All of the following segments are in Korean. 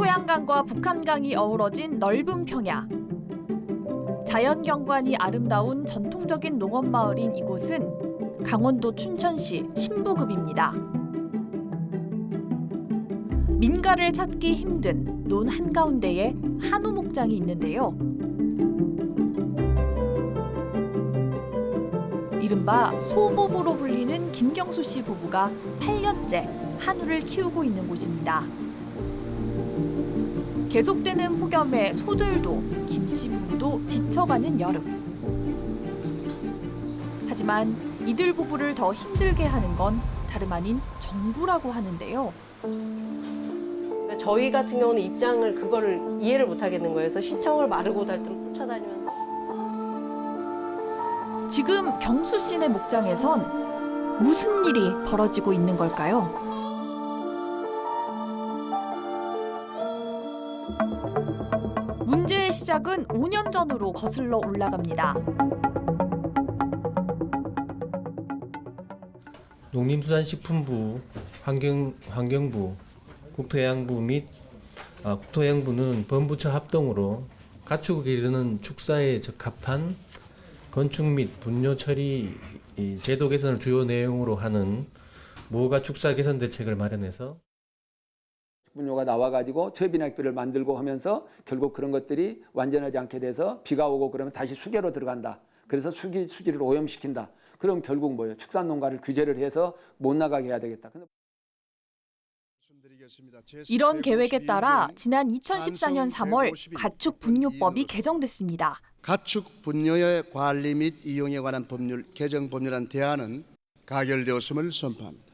소양강과 북한강이 어우러진 넓은 평야. 자연경관이 아름다운 전통적인 농업마을인 이곳은 강원도 춘천시 신부급입니다. 민가를 찾기 힘든 논 한가운데에 한우 목장이 있는데요. 이른바 소부부로 불리는 김경수 씨 부부가 8년째 한우를 키우고 있는 곳입니다. 계속되는 폭염에 소들도 김씨 부부도 지쳐가는 여름. 하지만 이들 부부를 더 힘들게 하는 건 다름 아닌 정부라고 하는데요. 저희 같은 경우는 입장을 그거를 이해를 못 하겠는 거예요. 그래서 시청을 마르고 닳도록 쫓아다니면서 지금 경수 씨네 목장에선 무슨 일이 벌어지고 있는 걸까요? 문제의 시작은 5년 전으로 거슬러 올라갑니다. 농림수산식품부, 환경부, 국토해양부 및 국토해양부는 범부처 합동으로 가축을 기르는 축사에 적합한 건축 및 분뇨 처리 제도 개선을 주요 내용으로 하는 무허가 축사 개선 대책을 마련해서 분뇨가 나와가지고 퇴비낙비를 만들고 하면서 결국 그런 것들이 완전하지 않게 돼서 비가 오고 그러면 다시 수계로 들어간다. 그래서 수지를 오염시킨다. 그럼 결국 뭐예요? 축산농가를 규제를 해서 못 나가게 해야 되겠다. 이런 계획에 따라 지난 2014년 3월 가축 분뇨법이 개정됐습니다. 가축 분뇨의 관리 및 이용에 관한 법률 개정 법률안 대안은 가결되었음을 선포합니다.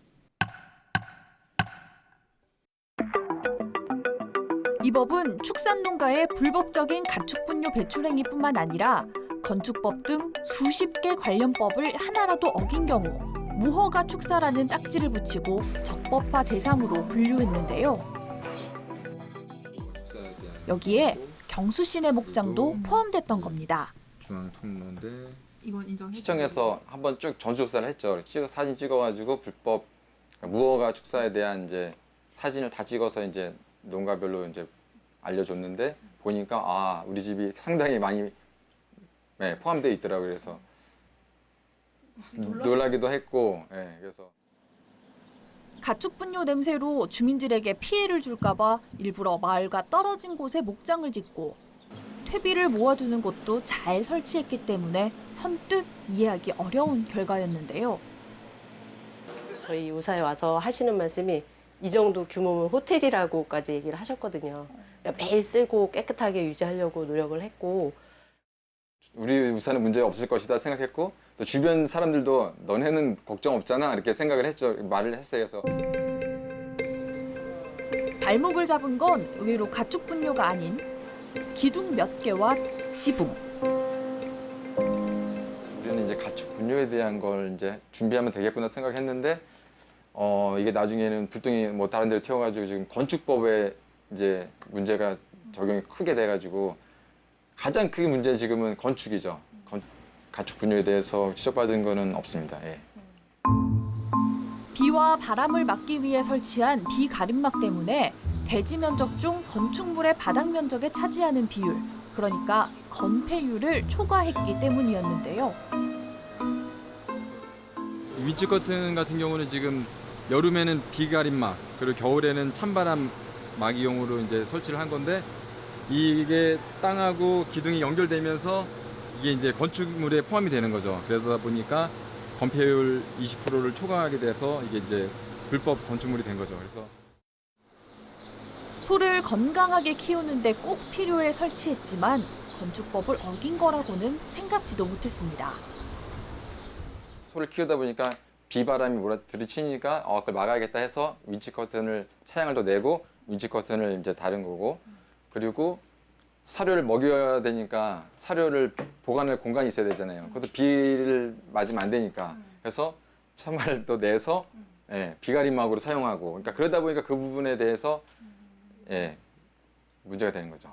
이 법은 축산농가의 불법적인 가축 분뇨 배출 행위뿐만 아니라 건축법 등 수십 개 관련 법을 하나라도 어긴 경우 무허가 축사라는 딱지를 붙이고 적법화 대상으로 분류했는데요. 여기에 경수 씨네 목장도 포함됐던 겁니다. 중앙 통로인데 이건 인정해. 시청에서 한번 쭉 전수 조사를 했죠. 사진 찍어가지고 불법 무허가 축사에 대한 이제 사진을 다 찍어서 이제 농가별로 이제 알려줬는데 보니까 아 우리 집이 상당히 많이 포함되어 있더라고요. 그래서 놀라기도 했고, 그래서 가축 분뇨 냄새로 주민들에게 피해를 줄까봐 일부러 마을과 떨어진 곳에 목장을 짓고 퇴비를 모아두는 곳도 잘 설치했기 때문에 선뜻 이해하기 어려운 결과였는데요. 저희 우사에 와서 하시는 말씀이 이 정도 규모면 호텔이라고까지 얘기를 하셨거든요. 그러니까 매일 쓰고 깨끗하게 유지하려고 노력을 했고 우리 우산은 문제가 없을 것이다 생각했고 또 주변 사람들도 너네는 걱정 없잖아 이렇게 생각을 했죠. 말을 했어요. 그래서 발목을 잡은 건 의외로 가축 분뇨가 아닌 기둥 몇 개와 지붕. 우리는 이제 가축 분뇨에 대한 걸 이제 준비하면 되겠구나 생각했는데 이게 나중에는 불똥이 뭐 다른 데로 튀어가지고 지금 건축법에 이제 문제가 적용이 크게 돼가지고 가장 크게 문제는 지금은 건축이죠. 가축 분뇨에 대해서 지적받은 거는 없습니다. 비와 바람을 막기 위해 설치한 비가림막 때문에 대지 면적 중 건축물의 바닥 면적에 차지하는 비율, 그러니까 건폐율을 초과했기 때문이었는데요. 윈치 커튼 같은 경우는 지금 여름에는 비가림막 그리고 겨울에는 찬바람 막이용으로 이제 설치를 한 건데 이게 땅하고 기둥이 연결되면서 이게 이제 건축물에 포함이 되는 거죠. 그러다 보니까 건폐율 20%를 초과하게 돼서 이게 이제 불법 건축물이 된 거죠. 그래서 소를 건강하게 키우는데 꼭 필요해 설치했지만 건축법을 어긴 거라고는 생각지도 못했습니다. 소를 키우다 보니까 비바람이 들이치니까 그걸 막아야겠다 해서 윈치 커튼을 차양을 더 내고 윈치 커튼을 이제 다른 거고 그리고 사료를 먹여야 되니까 사료를 보관할 공간이 있어야 되잖아요. 그것도 비를 맞으면 안 되니까 그래서 천막을 또 내서 비가림막으로 사용하고 그러니까 그러다 보니까 그 부분에 대해서 문제가 되는 거죠.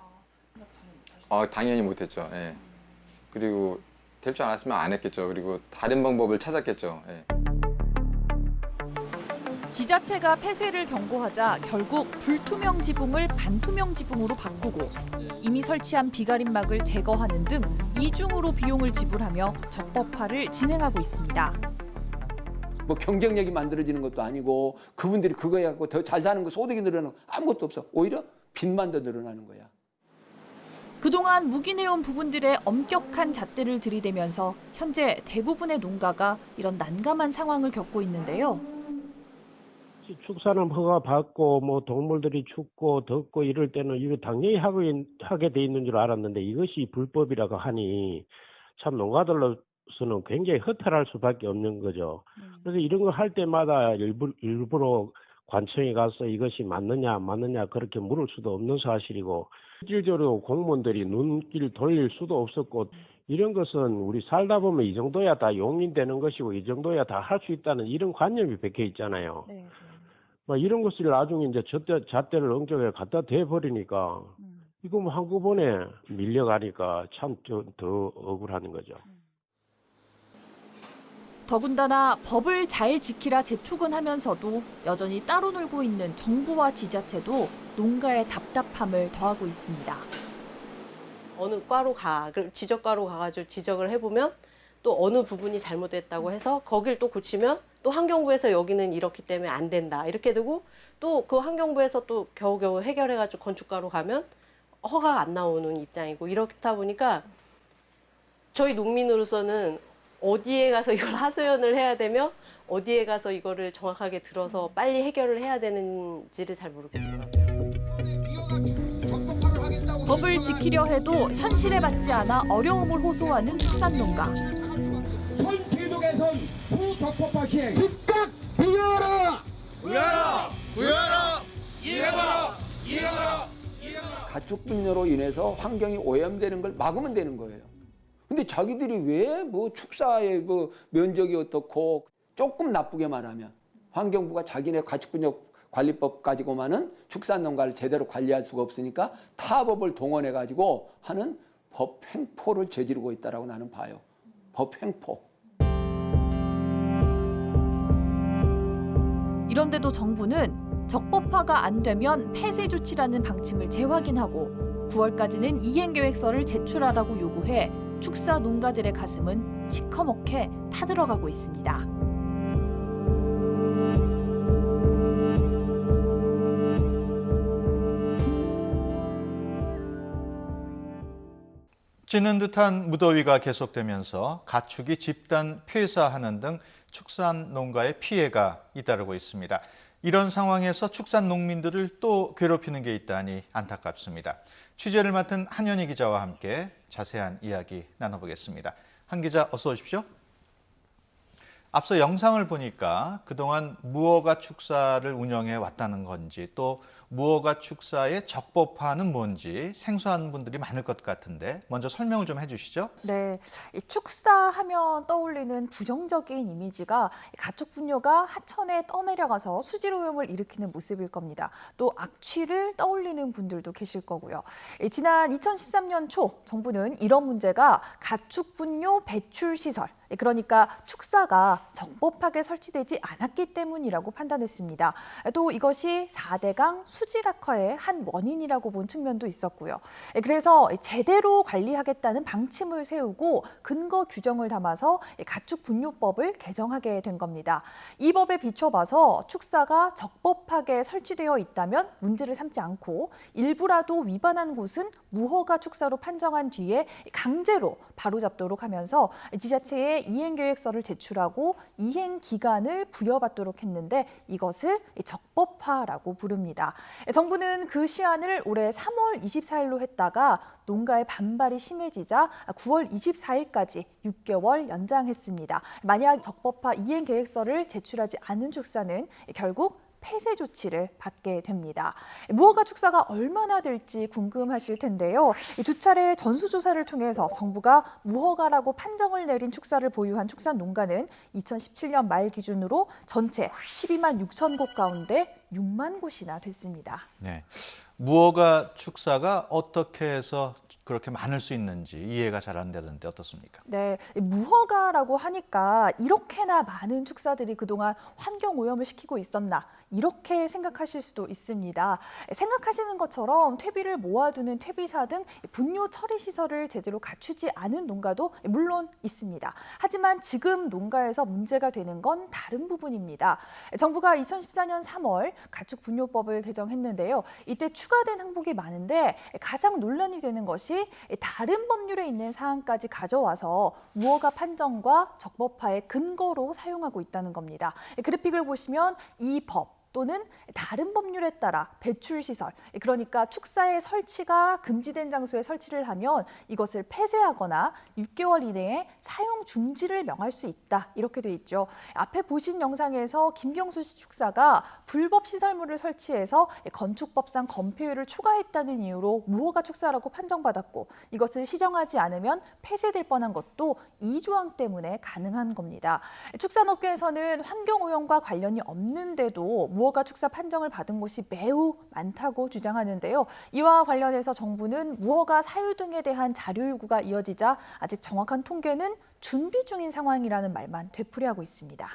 당연히 못했죠. 그리고 될 줄 알았으면 안 했겠죠. 그리고 다른 방법을 찾았겠죠. 지자체가 폐쇄를 경고하자 결국 불투명 지붕을 반투명 지붕으로 바꾸고 이미 설치한 비가림막을 제거하는 등 이중으로 비용을 지불하며 적법화를 진행하고 있습니다. 뭐 경쟁력이 만들어지는 것도 아니고 그분들이 그거 갖고 더 잘 사는 거 소득이 늘어나는 거 아무것도 없어. 오히려 빚만 더 늘어나는 거야. 그동안 묵인해온 부분들의 엄격한 잣대를 들이대면서 현재 대부분의 농가가 이런 난감한 상황을 겪고 있는데요. 축산업 허가 받고 뭐 동물들이 춥고 덥고 이럴 때는 이거 당연히 하게 돼 있는 줄 알았는데 이것이 불법이라고 하니 참 농가들로서는 굉장히 허탈할 수밖에 없는 거죠. 그래서 이런 거 할 때마다 일부러 관청에 가서 이것이 맞느냐 안 맞느냐 그렇게 물을 수도 없는 사실이고 실질적으로 공무원들이 눈길 돌릴 수도 없었고 이런 것은 우리 살다 보면 이 정도야 다 용인되는 것이고 이 정도야 다 할 수 있다는 이런 관념이 박혀 있잖아요. 네. 뭐 이런 것을 나중에 이제 잣대를 엉뚱하게 갖다 대버리니까 이거 뭐 한꺼번에 밀려가니까 참 더 억울한 거죠. 더군다나 법을 잘 지키라 재촉은 여전히 따로 놀고 있는 정부와 지자체도 농가의 답답함을 더하고 있습니다. 어느 과로 지적과로 가가지고 지적을 해보면 또 어느 부분이 잘못됐다고 해서 거길 또 고치면 또 환경부에서 여기는 이렇기 때문에 안 된다 이렇게 되고 또 그 환경부에서 또 겨우겨우 해결해가지고 건축과로 가면 허가가 안 나오는 입장이고 이렇다 보니까 저희 농민으로서는 어디에 가서 이걸 하소연을 해야 되며 어디에 가서 이거를 정확하게 들어서 빨리 해결을 해야 되는지를 잘 모르겠더라고요. 법을 지키려 해도 현실에 맞지 않아 어려움을 호소하는 축산농가. 선제도 개선 부적법화 시행 즉각 부여하라! 이행하라! 가축분뇨로 인해서 환경이 오염되는 걸 막으면 되는 거예요. 근데 자기들이 왜 뭐 축사의 뭐 면적이 어떻고 조금 나쁘게 말하면 환경부가 자기네 가축분뇨 관리법 가지고만은 축산농가를 제대로 관리할 수가 없으니까 타법을 동원해 가지고 하는 법 횡포를 저지르고 있다라고 나는 봐요. 법 횡포. 이런데도 정부는 적법화가 안 되면 폐쇄 조치라는 방침을 재확인하고 9월까지는 이행계획서를 제출하라고 요구해 축사 농가들의 가슴은 시커멓게 타들어가고 있습니다. 찌는 듯한 무더위가 계속되면서 가축이 집단 폐사하는 등 축산 농가의 피해가 잇따르고 있습니다. 이런 상황에서 축산 농민들을 또 괴롭히는 게 있다니 안타깝습니다. 취재를 맡은 한현희 기자와 함께 자세한 이야기 나눠보겠습니다. 한 기자 어서 오십시오. 앞서 영상을 보니까 그동안 무허가 축사를 운영해 왔다는 건지 또 무허가 축사의 적법화는 뭔지 생소한 분들이 많을 것 같은데 먼저 설명을 좀 해주시죠. 네, 이 축사하면 떠올리는 부정적인 이미지가 가축 분뇨가 하천에 떠내려가서 수질 오염을 일으키는 모습일 겁니다. 또 악취를 떠올리는 분들도 계실 거고요. 지난 2013년 초 정부는 이런 문제가 가축 분뇨 배출 시설, 그러니까 축사가 적법하게 설치되지 않았기 때문이라고 판단했습니다. 또 이것이 4대강 수질 악화의 한 원인이라고 본 측면도 있었고요. 그래서 제대로 관리하겠다는 방침을 세우고 근거 규정을 담아서 가축 분뇨법을 개정하게 된 겁니다. 이 법에 비춰봐서 축사가 적법하게 설치되어 있다면 문제를 삼지 않고 일부라도 위반한 곳은 무허가 축사로 판정한 뒤에 강제로 바로잡도록 하면서 지자체에 이행계획서를 제출하고 이행 기간을 부여받도록 했는데 이것을 적법화라고 부릅니다. 정부는 그 시한을 올해 3월 24일로 했다가 농가의 반발이 심해지자 9월 24일까지 6개월 연장했습니다. 만약 적법화 이행계획서를 제출하지 않은 축사는 결국 폐쇄 조치를 받게 됩니다. 무허가 축사가 얼마나 될지 궁금하실 텐데요. 두 차례 전수조사를 통해서 정부가 무허가라고 판정을 내린 축사를 보유한 축산 농가는 2017년 말 기준으로 전체 12만 6천 곳 가운데 6만 곳이나 됐습니다. 네, 무허가 축사가 어떻게 해서 그렇게 많을 수 있는지 이해가 잘 안 되던데 어떻습니까? 네, 무허가라고 하니까 이렇게나 많은 축사들이 그동안 환경 오염을 시키고 있었나 이렇게 생각하실 수도 있습니다. 생각하시는 것처럼 퇴비를 모아두는 퇴비사 등 분뇨 처리 시설을 제대로 갖추지 않은 농가도 물론 있습니다. 하지만 지금 농가에서 문제가 되는 건 다른 부분입니다. 정부가 2014년 3월 가축 분뇨법을 개정했는데요. 이때 추가된 항목이 많은데 가장 논란이 되는 것이 다른 법률에 있는 사항까지 가져와서 무허가 판정과 적법화의 근거로 사용하고 있다는 겁니다. 그래픽을 보시면 이 법 또는 다른 법률에 따라 배출시설, 그러니까 축사의 설치가 금지된 장소에 설치를 하면 이것을 폐쇄하거나 6개월 이내에 사용 중지를 명할 수 있다. 이렇게 돼 있죠. 앞에 보신 영상에서 김경수 씨 축사가 불법 시설물을 설치해서 건축법상 건폐율을 초과했다는 이유로 무허가 축사라고 판정받았고 이것을 시정하지 않으면 폐쇄될 뻔한 것도 이 조항 때문에 가능한 겁니다. 축산업계에서는 환경오염과 관련이 없는데도 무허가 축사 판정을 받은 곳이 매우 많다고 주장하는데요. 이와 관련해서 정부는 무허가 사유 등에 대한 자료 요구가 이어지자 아직 정확한 통계는 준비 중인 상황이라는 말만 되풀이하고 있습니다.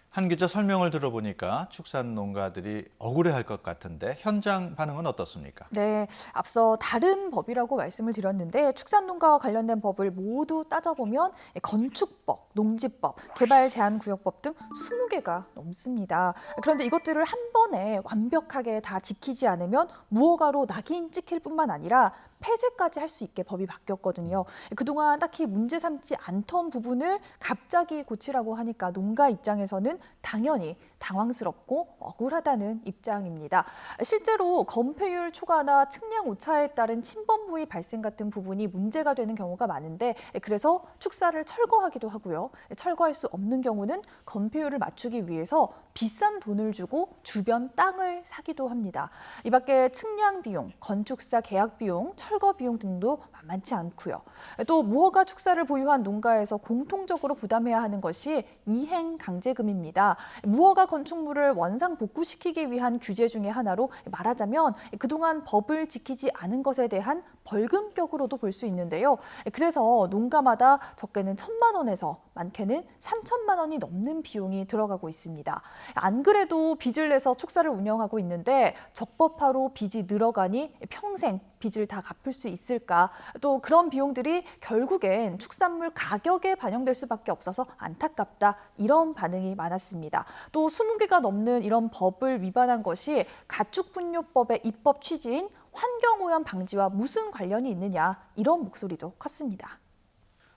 한 기자 설명을 들어보니까 축산 농가들이 억울해할 것 같은데 현장 반응은 어떻습니까? 네, 앞서 다른 법이라고 말씀을 드렸는데 축산농가와 관련된 법을 모두 따져보면 건축법, 농지법, 개발제한구역법 등 20개가 넘습니다. 그런데 이것들을 한 번에 완벽하게 다 지키지 않으면 무허가로 낙인 찍힐 뿐만 아니라 폐쇄까지 할 수 있게 법이 바뀌었거든요. 그동안 딱히 문제 삼지 않던 부분을 갑자기 고치라고 하니까 농가 입장에서는 당연히 당황스럽고 억울하다는 입장입니다. 실제로 건폐율 초과나 측량 오차에 따른 침범 부위 발생 같은 부분이 문제가 되는 경우가 많은데 그래서 축사를 철거하기도 하고요. 철거할 수 없는 경우는 건폐율을 맞추기 위해서 비싼 돈을 주고 주변 땅을 사기도 합니다. 이 밖에 측량 비용, 건축사 계약 비용, 철거 비용 등도 만만치 않고요. 또 무허가 축사를 보유한 농가에서 공통적으로 부담해야 하는 것이 이행 강제금입니다. 무허가 건축물을 원상 복구시키기 위한 규제 중에 하나로 말하자면 그동안 법을 지키지 않은 것에 대한 벌금격으로도 볼 수 있는데요. 그래서 농가마다 적게는 1,000만 원에서 많게는 3,000만 원이 넘는 비용이 들어가고 있습니다. 안 그래도 빚을 내서 축사를 운영하고 있는데 적법화로 빚이 늘어가니 평생 빚을 다 갚을 수 있을까? 또 그런 비용들이 결국엔 축산물 가격에 반영될 수밖에 없어서 안타깝다. 이런 반응이 많았습니다. 또 20개가 넘는 이런 법을 위반한 것이 가축분뇨법의 입법 취지인 환경오염 방지와 무슨 관련이 있느냐 이런 목소리도 컸습니다.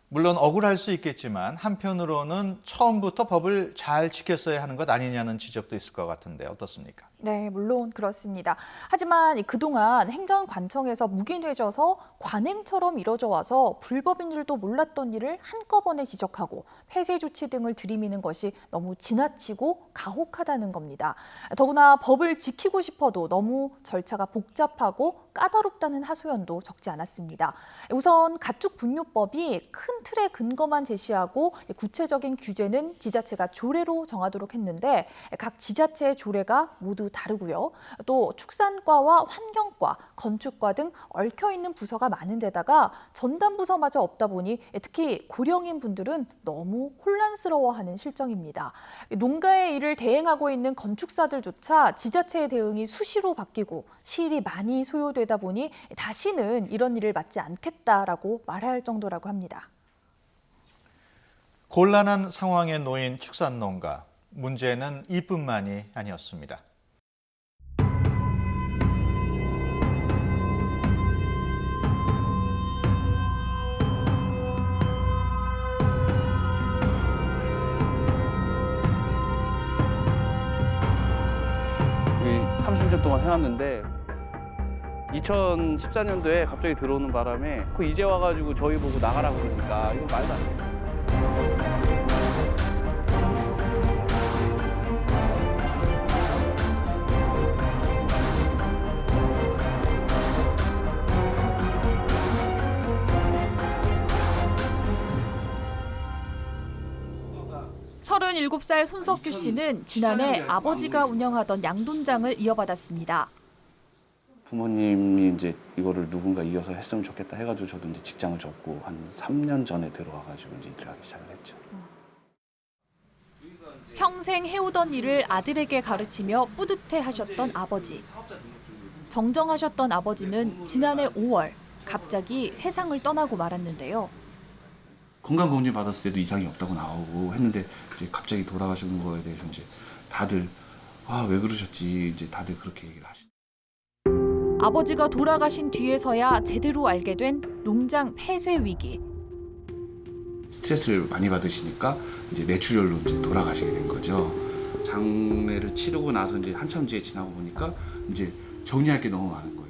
물론 억울할 수 있겠지만 한편으로는 처음부터 법을 잘 지켰어야 하는 것 아니냐는 지적도 있을 것 같은데 어떻습니까? 네, 물론 그렇습니다. 하지만 그동안 행정관청에서 묵인해져서 관행처럼 이뤄져 와서 불법인 줄도 몰랐던 일을 한꺼번에 지적하고 폐쇄 조치 등을 들이미는 것이 너무 지나치고 가혹하다는 겁니다. 더구나 법을 지키고 싶어도 너무 절차가 복잡하고 까다롭다는 하소연도 적지 않았습니다. 우선 가축분뇨법이 큰 틀의 근거만 제시하고 구체적인 규제는 지자체가 조례로 정하도록 했는데 각 지자체의 조례가 모두 다르고요. 또 축산과와 환경과, 건축과 등 얽혀있는 부서가 많은 데다가 전담 부서마저 없다 보니 특히 고령인 분들은 너무 혼란스러워하는 실정입니다. 농가의 일을 대행하고 있는 건축사들조차 지자체의 대응이 수시로 바뀌고 시일이 많이 소요되다 보니 다시는 이런 일을 맡지 않겠다라고 말해야 할 정도라고 합니다. 곤란한 상황에 놓인 축산농가, 문제는 이뿐만이 아니었습니다. 우리 30년 동안 해왔는데 2014년도에 갑자기 들어오는 바람에 이제 와가지고 저희 보고 나가라고 그러니까 이거 말도 안 돼요. 서른일곱 살 손석규 씨는 지난해 아버지가 운영하던 양돈장을 이어받았습니다. 부모님이 이제 이거를 누군가 이어서 했으면 좋겠다 해가지고 저도 이제 직장을 접고 한 3년 전에 들어와가지고 이제 일을 하기 시작을 했죠. 평생 해오던 일을 아들에게 가르치며 뿌듯해하셨던 아버지. 정정하셨던 아버지는 지난해 5월 갑자기 세상을 떠나고 말았는데요. 건강검진 받았을 때도 이상이 없다고 나오고 했는데 이제 갑자기 돌아가시는 거에 대해서 이제 다들 왜 그러셨지 이제 다들 그렇게 얘기를 하시죠. 아버지가 돌아가신 뒤에서야 제대로 알게 된 농장 폐쇄 위기. 스트레스를 많이 받으시니까 이제 뇌출혈로 이제 돌아가시게 된 거죠. 장례를 치르고 나서 이제 한참 뒤에 지나고 보니까 이제 정리할 게 너무 많은 거예요.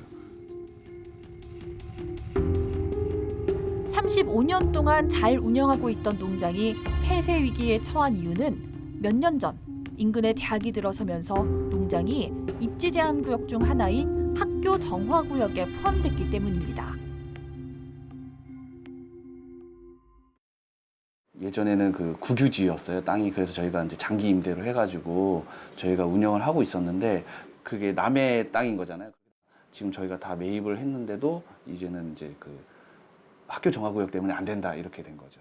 35년 동안 잘 운영하고 있던 농장이 폐쇄 위기에 처한 이유는 몇 년 전 인근에 대학이 들어서면서 농장이 입지 제한 구역 중 하나인 학교 정화 구역에 포함됐기 때문입니다. 예전에는 그 국유지였어요, 땅이. 그래서 저희가 이제 장기 임대로 해가지고 저희가 운영을 하고 있었는데 그게 남의 땅인 거잖아요. 지금 저희가 다 매입을 했는데도 이제는 이제 그 학교 정화구역 때문에 안 된다 이렇게 된 거죠.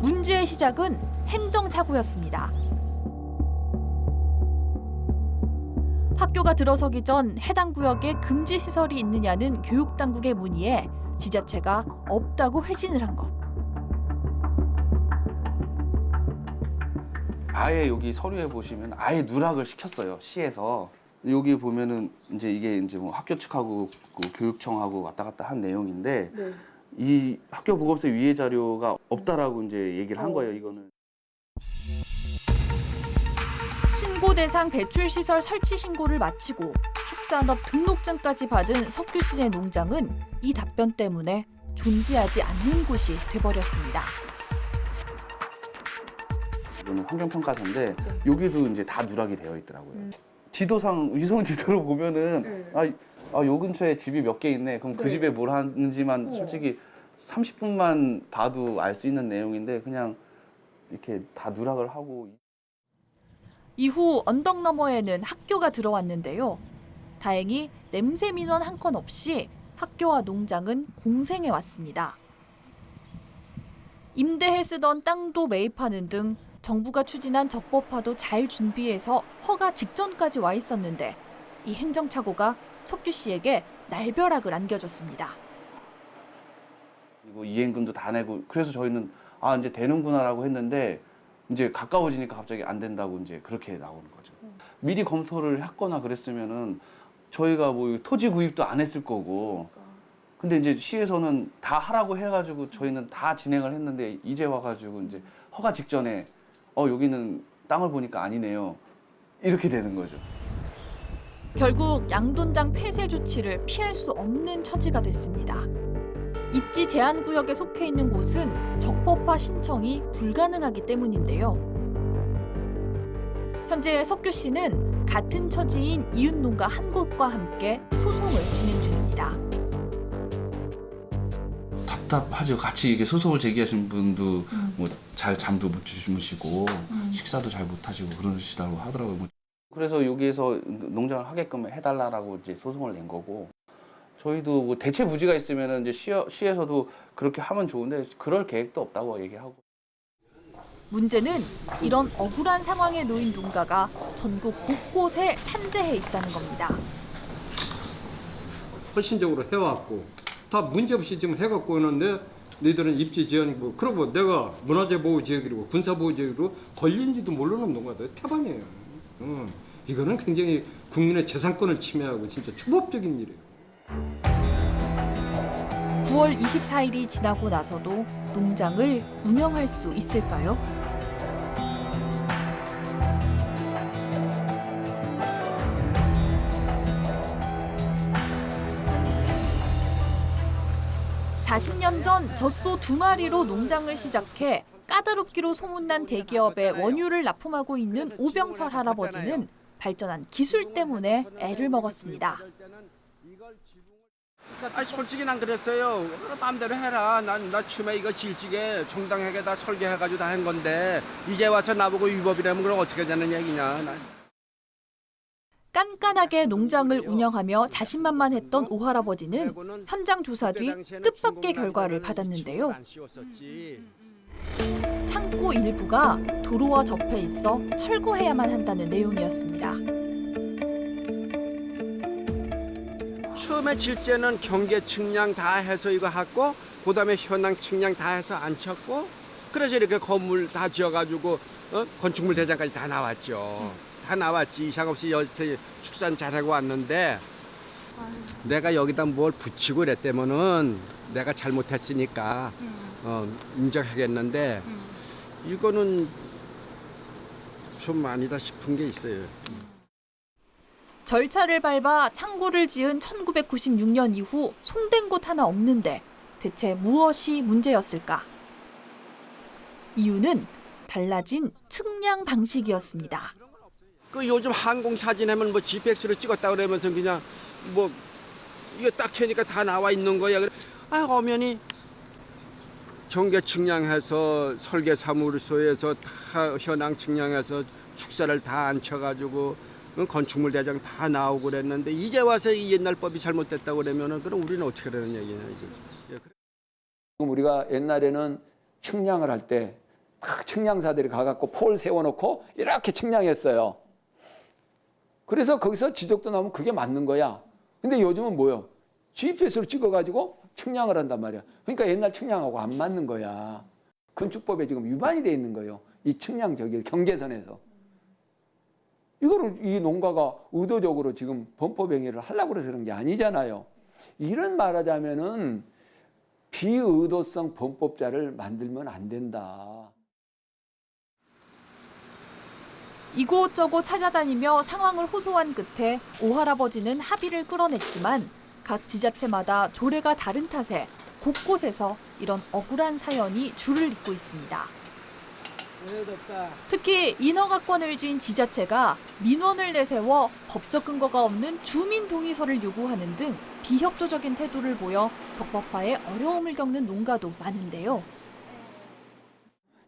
문제의 시작은 행정착오였습니다. 학교가 들어서기 전 해당 구역에 금지 시설이 있느냐는 교육당국의 문의에 지자체가 없다고 회신을 한 것. 아예 여기 서류에 보시면 아예 누락을 시켰어요, 시에서. 여기 보면은 이제 이게 이제 뭐 학교 측하고 그 교육청하고 왔다 갔다 한 내용인데 네. 이 학교 보건소 위의 자료가 없다라고 이제 얘기를 한 거예요, 이거는. 신고 대상 배출 시설 설치 신고를 마치고 축산업 등록증까지 받은 석규 씨의 농장은 이 답변 때문에 존재하지 않는 곳이 돼버렸습니다. 이거는 환경평가서인데 여기도 이제 다 누락이 되어 있더라고요. 지도상 위성 지도로 보면은 요 근처에 집이 몇 개 있네. 그럼 그 집에 뭘 하는지만 솔직히 30분만 봐도 알 수 있는 내용인데 그냥 이렇게 다 누락을 하고. 이후 언덕 너머에는 학교가 들어왔는데요. 다행히 냄새 민원 한 건 없이 학교와 농장은 공생해 왔습니다. 임대해 쓰던 땅도 매입하는 등 정부가 추진한 적법화도 잘 준비해서 허가 직전까지 와 있었는데 이 행정착오가 석규 씨에게 날벼락을 안겨줬습니다. 그리고 이행금도 다 내고 그래서 저희는 이제 되는구나라고 했는데 이제 가까워지니까 갑자기 안 된다고 이제 그렇게 나오는 거죠. 미리 검토를 했거나 그랬으면은 저희가 뭐 토지 구입도 안 했을 거고. 근데 이제 시에서는 다 하라고 해가지고 저희는 다 진행을 했는데 이제 와가지고 이제 허가 직전에 여기는 땅을 보니까 아니네요. 이렇게 되는 거죠. 결국 양돈장 폐쇄 조치를 피할 수 없는 처지가 됐습니다. 입지 제한 구역에 속해 있는 곳은 적법화 신청이 불가능하기 때문인데요. 현재 석규 씨는 같은 처지인 이웃 농가 한 곳과 함께 소송을 진행 중입니다. 답답하죠. 같이 이게 소송을 제기하신 분도 뭐 잘 잠도 못 주무시고 식사도 잘 못 하시고 그러시다고 하더라고요. 그래서 여기에서 농장을 하게끔 해달라고 이제 소송을 낸 거고. 저희도 뭐 대체 부지가 있으면은 이제 시에서도 그렇게 하면 좋은데 그럴 계획도 없다고 얘기하고. 문제는 이런 억울한 상황에 놓인 농가가 전국 곳곳에 산재해 있다는 겁니다. 헌신적으로 해왔고 다 문제없이 지금 해갖고 있는데 너희들은 입지 제한이고 그러고 내가 문화재보호지역이고 군사보호지역으로 걸린지도 모르는 농가들 태반이에요. 이거는 굉장히 국민의 재산권을 침해하고 진짜 추법적인 일이에요. 9월 24일이 지나고 나서도 농장을 운영할 수 있을까요? (40년) 전 젖소 2마리로 농장을 시작해 까다롭기로 소문난 대기업에 원유를 납품하고 있는 오병철 할아버지는 발전한 기술 때문에 애를 먹었습니다. 솔직히 난 그랬어요. 마음대로 해라. 나 처음에 이거 질지게 정당하게 다 설계해가지고 다 한 건데 이제 와서 나보고 위법이라면 그럼 어떻게 되는 얘기냐. 깐깐하게 농장을 운영하며 자신만만했던 오할아버지는 현장 조사 뒤 뜻밖의 결과를 받았는데요. 창고 일부가 도로와 접해 있어 철거해야만 한다는 내용이었습니다. 처음에 질 때는 경계 측량 다 해서 이거 하고 그다음에 현황 측량 다 해서 안 쳤고 그래서 이렇게 건물 다 지어가지고 건축물 대장까지 다 나왔죠. 다 나왔지. 이상 없이 여태 축산 잘하고 왔는데 내가 여기다 뭘 붙이고 이랬다면은 내가 잘못했으니까 인정하겠는데 이거는 좀 아니다 싶은 게 있어요. 절차를 밟아 창고를 지은 1996년 이후 손댄 곳 하나 없는데 대체 무엇이 문제였을까? 이유는 달라진 측량 방식이었습니다. 그 요즘 항공 사진 하면 뭐 GPX로 찍었다 그러면서 그냥 뭐 이거 딱 켜니까 다 나와 있는 거야. 아 엄연히 경계 측량해서 설계 사무소에서 다 현황 측량해서 축사를 다 앉혀가지고 건축물 대장 다 나오고 그랬는데 이제 와서 이 옛날 법이 잘못됐다고 그러면은 그럼 우리는 어떻게 하라는 얘기냐 이제. 우리가 옛날에는 측량을 할 때 딱 측량사들이 가갖고 폴 세워놓고 이렇게 측량했어요. 그래서 거기서 지적도 나오면 그게 맞는 거야. 근데 요즘은 뭐요? GPS로 찍어가지고 측량을 한단 말이야. 그러니까 옛날 측량하고 안 맞는 거야. 건축법에 지금 위반이 돼 있는 거예요. 이 측량 경계선에서. 이거를 이 농가가 의도적으로 지금 범법행위를 하려고 해서 그런 게 아니잖아요. 이런 말하자면은 비의도성 범법자를 만들면 안 된다. 이곳저곳 찾아다니며 상황을 호소한 끝에 오할아버지는 합의를 끌어냈지만 각 지자체마다 조례가 다른 탓에 곳곳에서 이런 억울한 사연이 줄을 잇고 있습니다. 특히 인허가권을 쥔 지자체가 민원을 내세워 법적 근거가 없는 주민 동의서를 요구하는 등 비협조적인 태도를 보여 적법화에 어려움을 겪는 농가도 많은데요.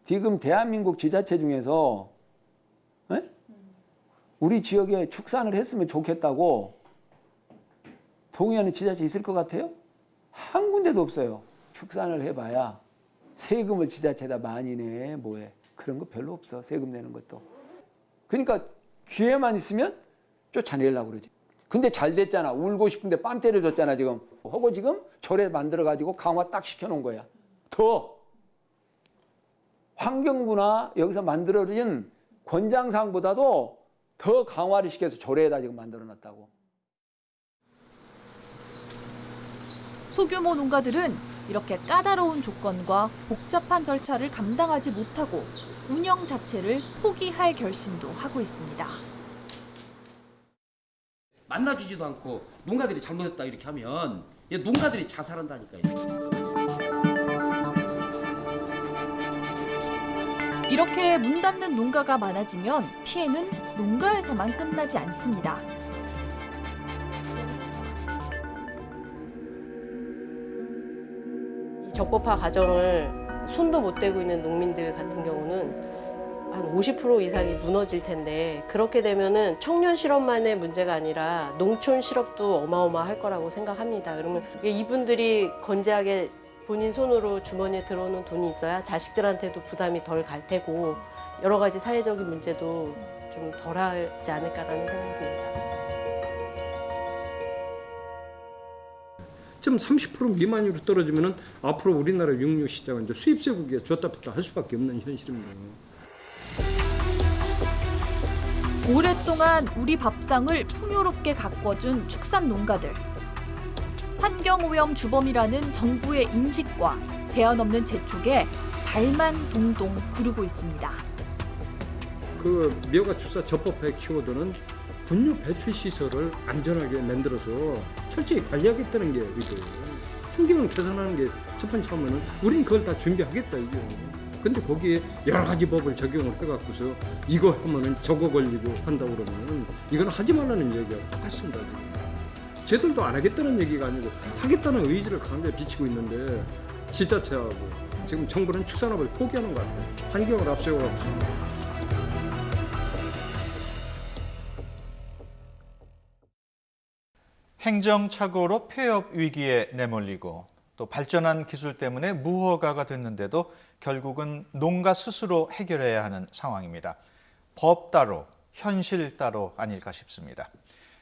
지금 대한민국 지자체 중에서 우리 지역에 축산을 했으면 좋겠다고 동의하는 지자체 있을 것 같아요? 한 군데도 없어요. 축산을 해봐야 세금을 지자체에다 많이 내 뭐해. 그런 거 별로 없어. 세금 내는 것도. 그러니까 기회만 있으면 쫓아내려고 그러지. 근데 잘 됐잖아. 울고 싶은데 뺨 때려줬잖아 지금. 하고 지금 조례 만들어가지고 강화 딱 시켜놓은 거야. 더 환경부나 여기서 만들어진 권장사항보다도 더 강화를 시켜서 조례에다 지금 만들어놨다고. 소규모 농가들은 이렇게 까다로운 조건과 복잡한 절차를 감당하지 못하고 운영 자체를 포기할 결심도 하고 있습니다. 만나주지도 않고 농가들이 잘못했다 이렇게 하면 농가들이 자살한다니까요. 이렇게 문 닫는 농가가 많아지면 피해는 농가에서만 끝나지 않습니다. 이 적법화 과정을 손도 못 대고 있는 농민들 같은 경우는 한 50% 이상이 무너질 텐데 그렇게 되면은 청년 실업만의 문제가 아니라 농촌 실업도 어마어마할 거라고 생각합니다. 그러면 이분들이 건재하게 본인 손으로 주머니에 들어오는 돈이 있어야 자식들한테도 부담이 덜 갈 테고 여러 가지 사회적인 문제도 좀 덜하지 않을까라는 생각이 듭니다. 지금 30% 미만으로 떨어지면은 앞으로 우리나라 육류 시장은 이제 수입세국에 줬다 뺐다 할 수밖에 없는 현실입니다. 오랫동안 우리 밥상을 풍요롭게 가꿔준 축산 농가들. 환경오염 주범이라는 정부의 인식과 대안 없는 재촉에 발만 동동 구르고 있습니다. 그 미어가 축사 적법하게 키워두는 분뇨 배출 시설을 안전하게 만들어서 철저히 관리하겠다는 게 이거예요. 환경을 개선하는 게 첫 번째 하면은 우리는 그걸 다 준비하겠다 이게. 근데 거기에 여러 가지 법을 적용을 해갖고서 이거 하면은 저거 걸리고 한다고 그러면은 이건 하지 말라는 얘기가 똑같습니다. 쟤들도 안 하겠다는 얘기가 아니고 하겠다는 의지를 강하게 비치고 있는데 지자체하고 지금 정부는 축산업을 포기하는 것 같아요. 환경을 앞세워서. 행정착오로 폐업 위기에 내몰리고 또 발전한 기술 때문에 무허가가 됐는데도 결국은 농가 스스로 해결해야 하는 상황입니다. 법 따로, 현실 따로 아닐까 싶습니다.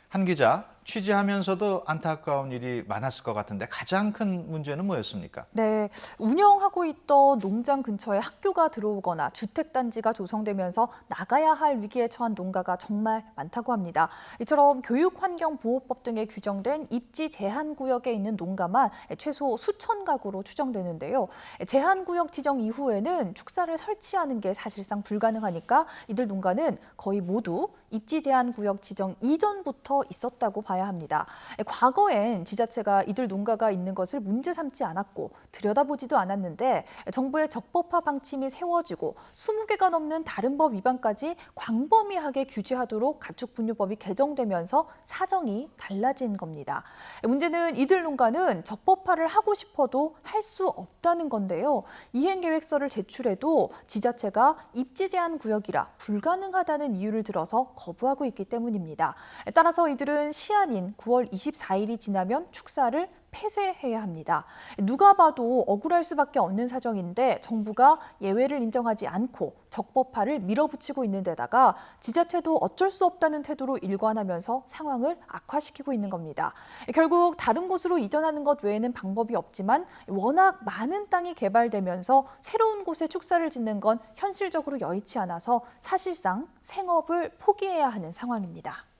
한 기자, 취재하면서도 안타까운 일이 많았을 것 같은데 가장 큰 문제는 뭐였습니까? 네, 운영하고 있던 농장 근처에 학교가 들어오거나 주택단지가 조성되면서 나가야 할 위기에 처한 농가가 정말 많다고 합니다. 이처럼 교육환경보호법 등에 규정된 입지 제한구역에 있는 농가만 최소 수천 가구로 추정되는데요. 제한구역 지정 이후에는 축사를 설치하는 게 사실상 불가능하니까 이들 농가는 거의 모두 입지 제한구역 지정 이전부터 있었다고 봐야 합니다. 과거엔 지자체가 이들 농가가 있는 것을 문제 삼지 않았고 들여다보지도 않았는데 정부의 적법화 방침이 세워지고 20개가 넘는 다른 법 위반까지 광범위하게 규제하도록 가축분유법이 개정되면서 사정이 달라진 겁니다. 문제는 이들 농가는 적법화를 하고 싶어도 할 수 없다는 건데요. 이행계획서를 제출해도 지자체가 입지 제한 구역이라 불가능하다는 이유를 들어서 거부하고 있기 때문입니다. 따라서 이들은 시한인 9월 24일이 지나면 축사를 폐쇄해야 합니다. 누가 봐도 억울할 수밖에 없는 사정인데 정부가 예외를 인정하지 않고 적법화를 밀어붙이고 있는 데다가 지자체도 어쩔 수 없다는 태도로 일관하면서 상황을 악화시키고 있는 겁니다. 결국 다른 곳으로 이전하는 것 외에는 방법이 없지만 워낙 많은 땅이 개발되면서 새로운 곳에 축사를 짓는 건 현실적으로 여의치 않아서 사실상 생업을 포기해야 하는 상황입니다.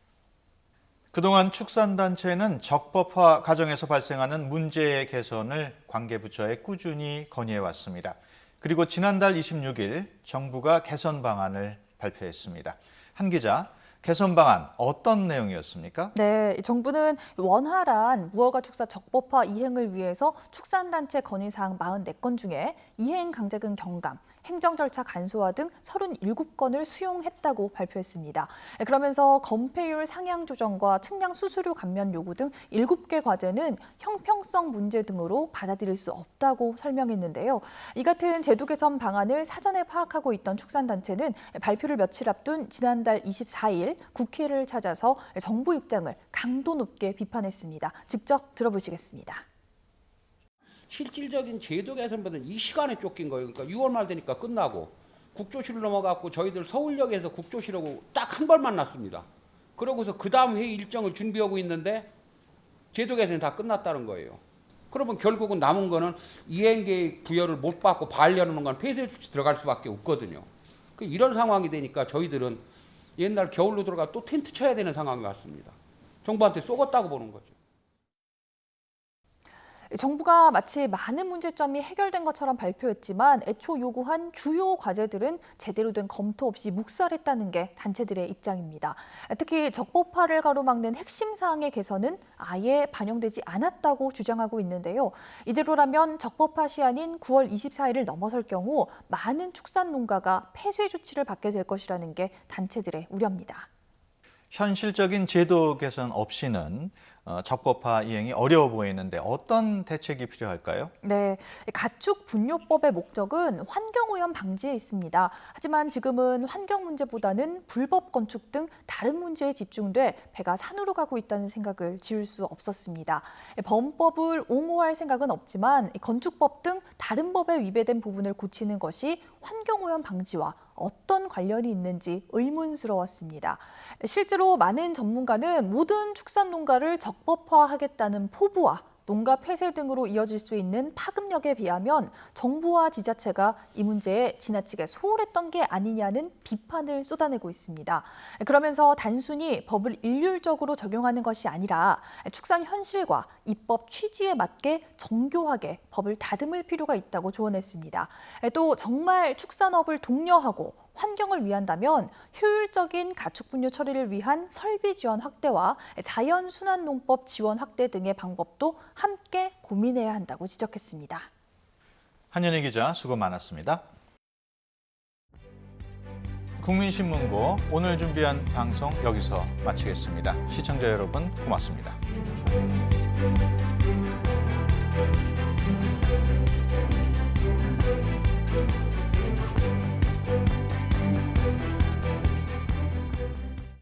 그동안 축산단체는 적법화 과정에서 발생하는 문제의 개선을 관계부처에 꾸준히 건의해왔습니다. 그리고 지난달 26일 정부가 개선 방안을 발표했습니다. 한 기자, 개선 방안 어떤 내용이었습니까? 네, 정부는 원활한 무허가 축사 적법화 이행을 위해서 축산단체 건의사항 44건 중에 이행 강제금 경감, 행정 절차 간소화 등 37건을 수용했다고 발표했습니다. 그러면서 건폐율 상향 조정과 측량 수수료 감면 요구 등 7개 과제는 형평성 문제 등으로 받아들일 수 없다고 설명했는데요. 이 같은 제도 개선 방안을 사전에 파악하고 있던 축산단체는 발표를 며칠 앞둔 지난달 24일 국회를 찾아서 정부 입장을 강도 높게 비판했습니다. 직접 들어보시겠습니다. 실질적인 제도 개선보다는 이 시간에 쫓긴 거예요. 그러니까 6월 말 되니까 끝나고 국조실로 넘어갔고 저희들 서울역에서 국조실하고 딱 한 번 만났습니다. 그러고서 그 다음 회의 일정을 준비하고 있는데 제도 개선이 다 끝났다는 거예요. 그러면 결국은 남은 거는 이행계획 부여를 못 받고 반려하는 건 폐쇄 조치 들어갈 수밖에 없거든요. 이런 상황이 되니까 저희들은 옛날 겨울로 들어가 또 텐트 쳐야 되는 상황이 왔습니다. 정부한테 쏘겠다고 보는 거죠. 정부가 마치 많은 문제점이 해결된 것처럼 발표했지만 애초 요구한 주요 과제들은 제대로 된 검토 없이 묵살했다는 게 단체들의 입장입니다. 특히 적법화를 가로막는 핵심 사항의 개선은 아예 반영되지 않았다고 주장하고 있는데요. 이대로라면 적법화 시한인 9월 24일을 넘어설 경우 많은 축산농가가 폐쇄 조치를 받게 될 것이라는 게 단체들의 우려입니다. 현실적인 제도 개선 없이는 적법화 이행이 어려워 보이는데 어떤 대책이 필요할까요? 네, 가축분뇨법의 목적은 환경오염 방지에 있습니다. 하지만 지금은 환경 문제보다는 불법 건축 등 다른 문제에 집중돼 배가 산으로 가고 있다는 생각을 지울 수 없었습니다. 범법을 옹호할 생각은 없지만 건축법 등 다른 법에 위배된 부분을 고치는 것이 환경오염 방지와 어떤 관련이 있는지 의문스러웠습니다. 실제로 많은 전문가는 모든 축산농가를 적법화하겠다는 포부와 농가 폐쇄 등으로 이어질 수 있는 파급력에 비하면 정부와 지자체가 이 문제에 지나치게 소홀했던 게 아니냐는 비판을 쏟아내고 있습니다. 그러면서 단순히 법을 일률적으로 적용하는 것이 아니라 축산 현실과 입법 취지에 맞게 정교하게 법을 다듬을 필요가 있다고 조언했습니다. 또 정말 축산업을 독려하고 환경을 위한다면 효율적인 가축분뇨 처리를 위한 설비 지원 확대와 자연순환농법 지원 확대 등의 방법도 함께 고민해야 한다고 지적했습니다. 한연희 기자 수고 많았습니다. 국민신문고 오늘 준비한 방송 여기서 마치겠습니다. 시청자 여러분 고맙습니다.